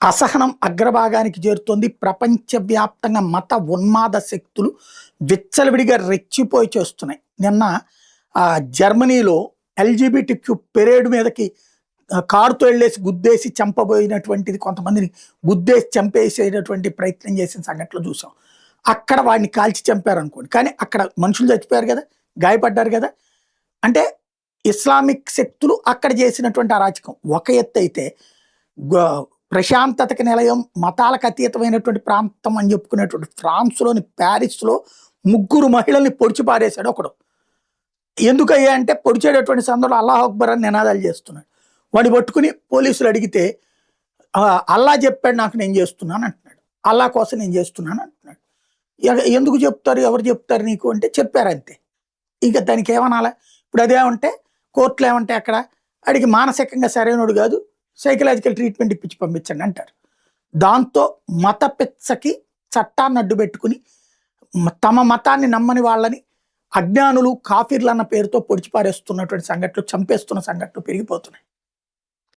అసహనం అగ్రభాగానికి చేరుతోంది. ప్రపంచవ్యాప్తంగా మత ఉన్మాద శక్తులు విచ్చలవిడిగా రెచ్చిపోయి చేస్తున్నాయి. నిన్న జర్మనీలో ఎల్‌జీబీటీక్యూ పెరేడ్ మీదకి కారుతో ఎళ్ళేసి గుద్దేసి చంపబోయినటువంటిది, కొంతమందిని గుద్దేసి చంపేసేటటువంటి ప్రయత్నం చేసిన సంఘటనలు చూసాం. అక్కడ వాడిని కాల్చి చంపారనుకోండి. కానీ అక్కడ మనుషులు చచ్చిపోయారు కదా! గాయపడ్డారు కదా! అంటే ఇస్లామిక్ శక్తులు అక్కడ చేసినటువంటి అరాచకం ఒక ఎత్తైతే, ప్రశాంతతకి నిలయం, మతాలకు అతీతమైనటువంటి ప్రాంతం అని చెప్పుకునేటువంటి ఫ్రాన్స్‌లోని ప్యారిస్‌లో 3 మహిళల్ని పొడిచి పారేశాడు ఒకడు. ఎందుకయ్యా అంటే, పొడిచేటటువంటి సందర్భంలో అల్లాహ్ అక్బర్ అని నినాదాలు చేస్తున్నాడు. వాడిని పట్టుకుని పోలీసులు అడిగితే అల్లా చెప్పాడు నాకు, నేను చేస్తున్నాను అంటున్నాడు. అల్లా కోసం నేను చేస్తున్నాను అంటున్నాడు. ఎందుకు చెప్తారు, ఎవరు చెప్తారు నీకు అంటే, చెప్పారంతే. ఇంకా దానికి ఏమనాలా? ఇప్పుడు అదేమంటే కోర్టులో ఏమంటే అక్కడ అడిగి మానసికంగా సరైనడు కాదు, సైకలాజికల్ ట్రీట్మెంట్ ఇప్పించి పంపించండి అంటారు. దాంతో మత పిచ్చకి చట్టాన్ని అడ్డు పెట్టుకుని తమ మతాన్ని నమ్మని వాళ్ళని అజ్ఞానులు, కాఫీర్లు అన్న పేరుతో పొడిచిపారేస్తున్నటువంటి సంఘటనలు, చంపేస్తున్న సంఘటనలు పెరిగిపోతున్నాయి.